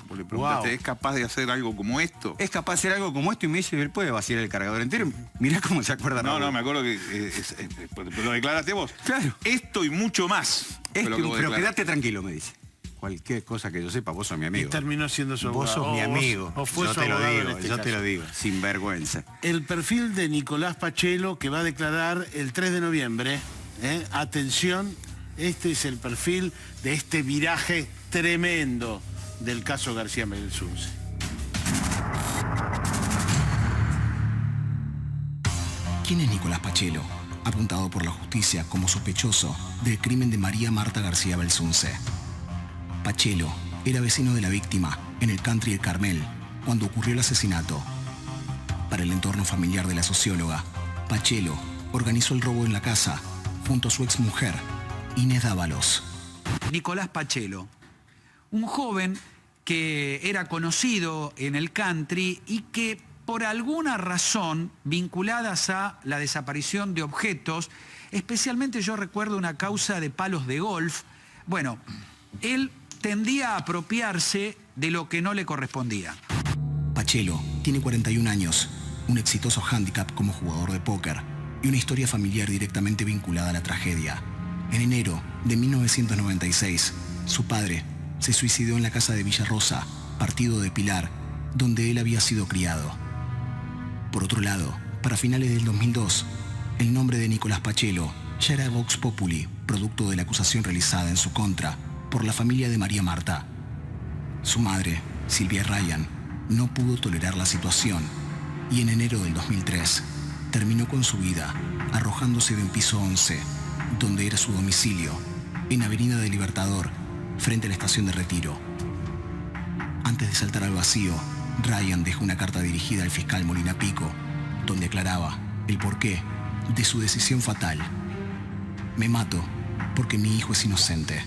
Vos le preguntaste, ¿es capaz de hacer algo como esto? Es capaz de hacer algo como esto y me dice, él puede vaciar el cargador entero. Mirá cómo se acuerda. No, me acuerdo que lo declaraste vos. Claro. Esto y mucho más. Pero quédate tranquilo, me dice. Cualquier cosa que yo sepa, vos sos mi amigo. Y terminó siendo su abogado. Vos sos mi amigo. O fue yo su te lo abogado digo, en este yo caso. te lo digo, sin vergüenza. El perfil de Nicolás Pachelo, que va a declarar el 3 de noviembre. Atención, este es el perfil de este viraje tremendo del caso García Belsunce. ¿Quién es Nicolás Pachelo, apuntado por la justicia como sospechoso del crimen de María Marta García Belsunce? Pachelo era vecino de la víctima en el country El Carmel cuando ocurrió el asesinato. Para el entorno familiar de la socióloga, Pachelo organizó el robo en la casa junto a su exmujer, Inés Dávalos. Nicolás Pachelo, un joven que era conocido en el country y que por alguna razón vinculadas a la desaparición de objetos, especialmente yo recuerdo una causa de palos de golf, bueno, él tendía a apropiarse de lo que no le correspondía. Pachelo tiene 41 años, un exitoso hándicap como jugador de póker y una historia familiar directamente vinculada a la tragedia. En enero de 1996, su padre se suicidó en la casa de Villa Rosa, partido de Pilar, donde él había sido criado. Por otro lado, para finales del 2002, el nombre de Nicolás Pachelo ya era Vox Populi, producto de la acusación realizada en su contra por la familia de María Marta. Su madre, Silvia Ryan, no pudo tolerar la situación y en enero del 2003 terminó con su vida arrojándose de un piso 11, donde era su domicilio, en Avenida del Libertador, frente a la estación de Retiro. Antes de saltar al vacío, Ryan dejó una carta dirigida al fiscal Molina Pico, donde aclaraba el porqué de su decisión fatal. Me mato porque mi hijo es inocente.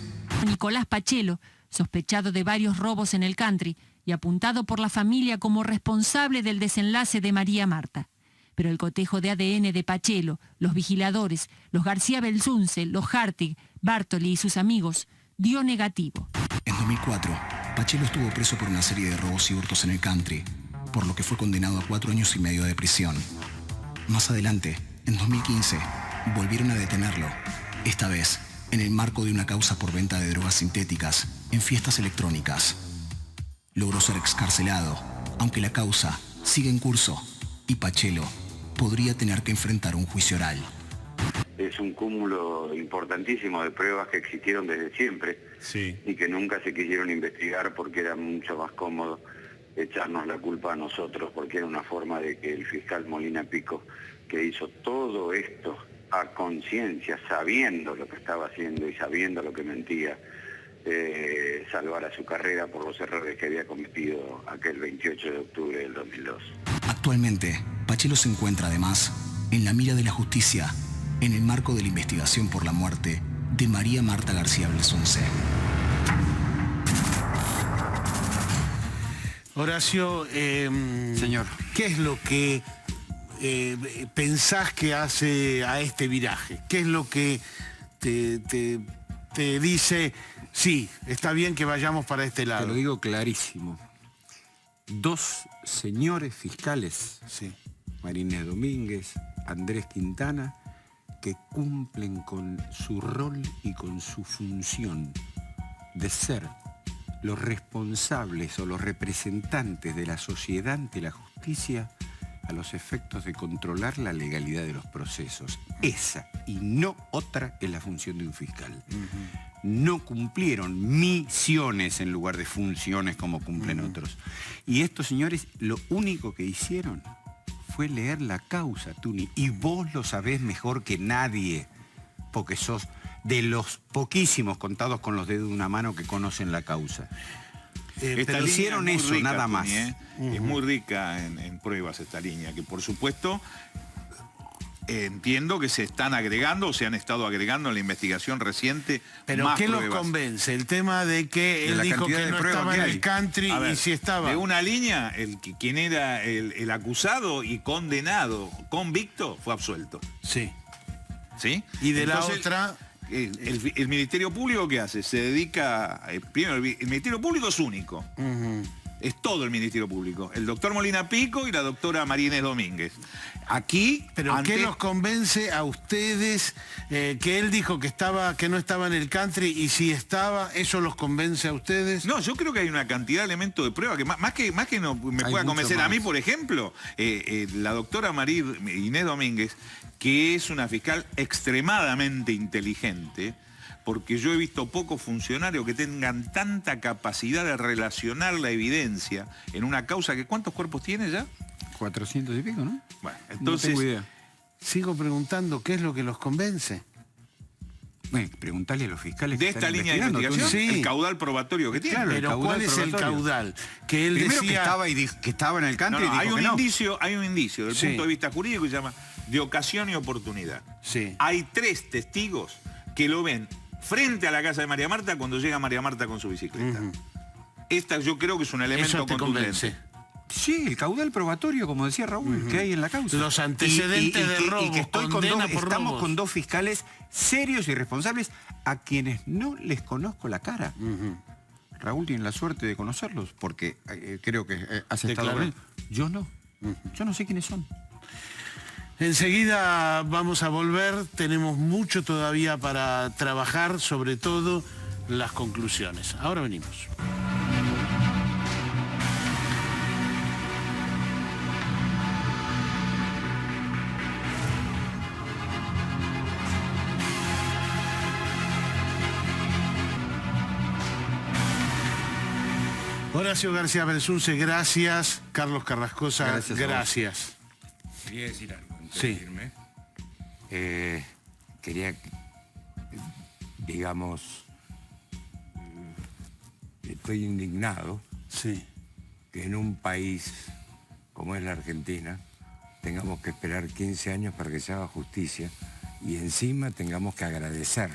Nicolás Pachelo, sospechado de varios robos en el country y apuntado por la familia como responsable del desenlace de María Marta. Pero el cotejo de ADN de Pachelo, los vigiladores, los García Belsunce, los Hartig, Bartoli y sus amigos, dio negativo. En 2004, Pachelo estuvo preso por una serie de robos y hurtos en el country, por lo que fue condenado a 4 años y medio de prisión. Más adelante, en 2015, volvieron a detenerlo, esta vez en el marco de una causa por venta de drogas sintéticas en fiestas electrónicas. Logró ser excarcelado, aunque la causa sigue en curso y Pachelo podría tener que enfrentar un juicio oral. Es un cúmulo importantísimo de pruebas que existieron desde siempre y que nunca se quisieron investigar porque era mucho más cómodo echarnos la culpa a nosotros, porque era una forma de que el fiscal Molina Pico, que hizo todo esto a conciencia, sabiendo lo que estaba haciendo y sabiendo lo que mentía, salvara su carrera por los errores que había cometido aquel 28 de octubre del 2002. Actualmente, Pachelo se encuentra además en la mira de la justicia en el marco de la investigación por la muerte de María Marta García Belsunce. Horacio, señor, ¿qué es lo que pensás que hace a este viraje? ¿Qué es lo que te dice, sí, está bien que vayamos para este lado? Te lo digo clarísimo. 2 señores fiscales, María Inés Domínguez, Andrés Quintana, que cumplen con su rol y con su función de ser los responsables o los representantes de la sociedad ante la justicia a los efectos de controlar la legalidad de los procesos. Esa y no otra es la función de un fiscal. No cumplieron misiones en lugar de funciones como cumplen otros. Y estos señores lo único que hicieron fue leer la causa, Tuni, y vos lo sabés mejor que nadie, porque sos de los poquísimos contados con los dedos de una mano que conocen la causa. Pero hicieron eso, rica, nada más. Es muy rica en pruebas esta línea, que por supuesto entiendo que se están agregando o se han estado agregando en la investigación reciente. ¿Pero más qué los pruebas. convence? El tema de que él dijo que no estaba en el country y si estaba. De una línea, quien era el acusado y condenado, convicto, fue absuelto. Sí. ¿Sí? Y de la otra... El Ministerio Público, ¿qué hace? Se dedica... primero, el Ministerio Público es único. Es todo el Ministerio Público. El doctor Molina Pico y la doctora María Inés Domínguez. Aquí... ¿Pero qué los convence a ustedes? Que él dijo que no estaba en el country y si estaba, ¿eso los convence a ustedes? No, yo creo que hay una cantidad de elementos de prueba que más que no me pueda convencer a mí, por ejemplo, la doctora María Inés Domínguez, que es una fiscal extremadamente inteligente, porque yo he visto pocos funcionarios que tengan tanta capacidad de relacionar la evidencia en una causa que... ¿Cuántos cuerpos tiene ya? 400 y pico, ¿no? Bueno, entonces... No tengo idea. Sigo preguntando qué es lo que los convence. Bueno, preguntarle a los fiscales de esta línea de investigación, sí. El caudal probatorio que tiene. Claro, pero ¿cuál es el caudal? Que él primero decía... que estaba en el country y dijo hay un que no. indicio, hay un indicio desde el punto de vista jurídico que se llama de ocasión y oportunidad. Hay 3 testigos que lo ven frente a la casa de María Marta cuando llega María Marta con su bicicleta. Esta yo creo que es un elemento contundente. Sí, el caudal probatorio, como decía Raúl, que hay en la causa. Los antecedentes de robo, y que estamos con 2 fiscales serios y responsables a quienes no les conozco la cara. Raúl tiene la suerte de conocerlos, porque creo que has estado con él. Yo no. Yo no sé quiénes son. Enseguida vamos a volver, tenemos mucho todavía para trabajar, sobre todo las conclusiones. Ahora venimos. Horacio García Belsunce, gracias. Carlos Carrascosa, gracias. Quería decir algo antes de irme. Quería, digamos, estoy indignado que en un país como es la Argentina tengamos que esperar 15 años para que se haga justicia y encima tengamos que agradecer.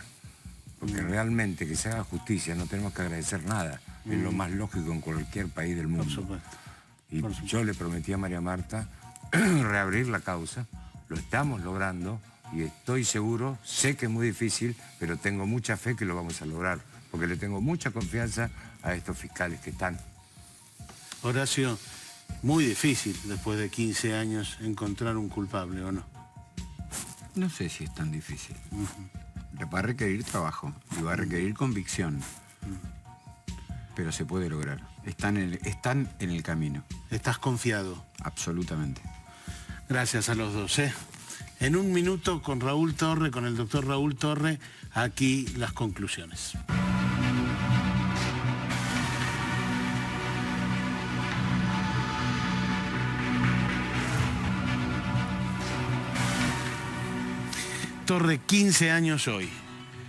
Porque realmente que se haga justicia no tenemos que agradecer nada. Es lo más lógico en cualquier país del mundo. Por supuesto. Y yo le prometí a María Marta reabrir la causa. Lo estamos logrando y estoy seguro, sé que es muy difícil, pero tengo mucha fe que lo vamos a lograr. Porque le tengo mucha confianza a estos fiscales que están. Horacio, muy difícil después de 15 años encontrar un culpable, ¿o no? No sé si es tan difícil. Le va a requerir trabajo y va a requerir convicción. Pero se puede lograr. Están en el camino. ¿Estás confiado? Absolutamente. Gracias a los dos, ¿eh? En un minuto con Raúl Torre, con el doctor Raúl Torre, aquí las conclusiones. Torre, 15 años hoy.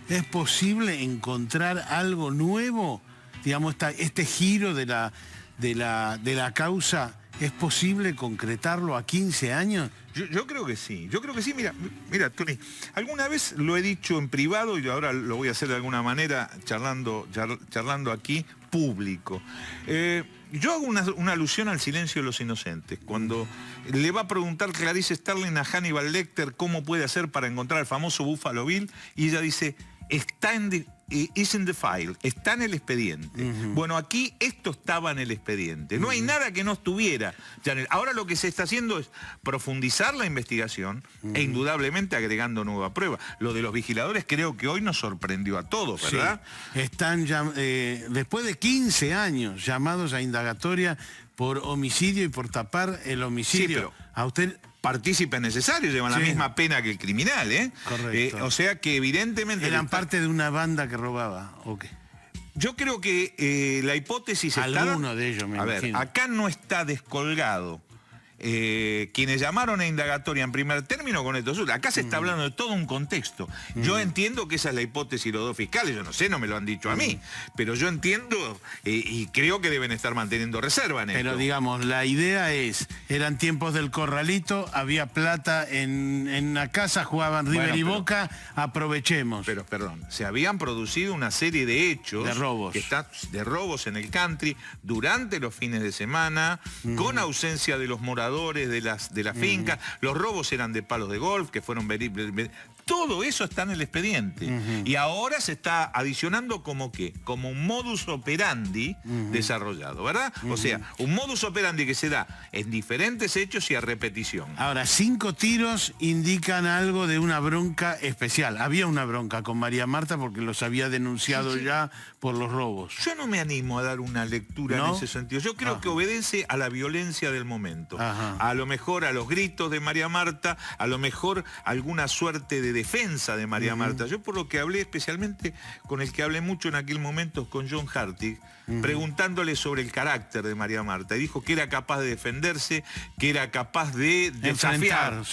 ¿Es posible encontrar algo nuevo? Digamos, este giro de la causa, ¿es posible concretarlo a 15 años? Yo creo que sí, mira, Tony, alguna vez lo he dicho en privado y ahora lo voy a hacer de alguna manera charlando aquí, público. Yo hago una alusión al silencio de los inocentes. Cuando le va a preguntar Clarice Starling a Hannibal Lecter cómo puede hacer para encontrar al famoso Buffalo Bill, y ella dice, is in the file, está en el expediente. Bueno, aquí esto estaba en el expediente. No hay nada que no estuviera. Ahora lo que se está haciendo es profundizar la investigación e indudablemente agregando nueva prueba. Lo de los vigiladores creo que hoy nos sorprendió a todos, ¿verdad? Sí. Están después de 15 años llamados a indagatoria por homicidio y por tapar el homicidio. Sí, pero a usted... Partícipes necesarios, llevan la misma pena que el criminal, ¿eh? Correcto. O sea que evidentemente... ¿Eran parte de una banda que robaba o qué? Yo creo que la hipótesis está... Alguno de ellos, me imagino. A ver, acá no está descolgado. Quienes llamaron a indagatoria en primer término con estos... Acá se está hablando de todo un contexto. Yo entiendo que esa es la hipótesis de los dos fiscales, yo no sé, no me lo han dicho a mí, pero yo entiendo y creo que deben estar manteniendo reserva en esto. Pero digamos, la idea es, eran tiempos del corralito, había plata en la casa, jugaban River y Boca, aprovechemos. Pero, perdón, se habían producido una serie de hechos... De robos. De robos en el country durante los fines de semana, con ausencia de los moradores de la finca, los robos eran de palos de golf, que fueron... Todo eso está en el expediente. Y ahora se está adicionando como un modus operandi desarrollado, ¿verdad? O sea, un modus operandi que se da en diferentes hechos y a repetición. Ahora, 5 tiros indican algo de una bronca especial. Había una bronca con María Marta porque los había denunciado ya por los robos. Yo no me animo a dar una lectura en ese sentido. Yo creo que obedece a la violencia del momento. A lo mejor a los gritos de María Marta, a lo mejor alguna suerte de defensa de María Marta. Yo por lo que hablé, especialmente con el que hablé mucho en aquel momento, con John Hartig, preguntándole sobre el carácter de María Marta. Y dijo que era capaz de defenderse, que era capaz de desafiar.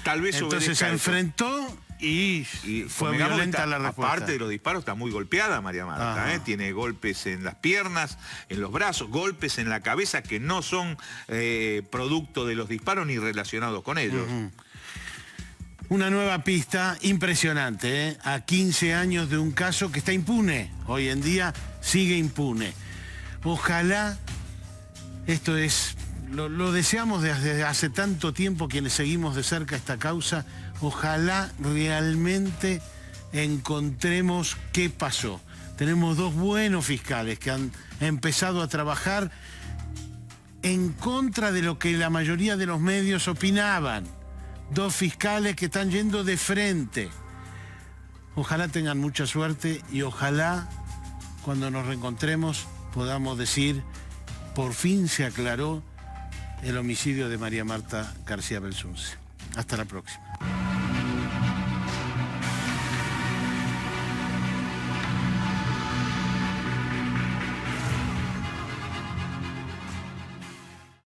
Tal vez entonces se enfrentó y fue violenta la respuesta. Aparte de los disparos, está muy golpeada María Marta. Tiene golpes en las piernas, en los brazos, golpes en la cabeza que no son producto de los disparos ni relacionados con ellos. Una nueva pista impresionante, ¿eh? A 15 años de un caso que está impune. Hoy en día sigue impune. Ojalá, esto es, lo deseamos desde hace tanto tiempo quienes seguimos de cerca esta causa, ojalá realmente encontremos qué pasó. Tenemos 2 buenos fiscales que han empezado a trabajar en contra de lo que la mayoría de los medios opinaban. 2 fiscales que están yendo de frente. Ojalá tengan mucha suerte y ojalá cuando nos reencontremos podamos decir, por fin se aclaró el homicidio de María Marta García Belsunce. Hasta la próxima.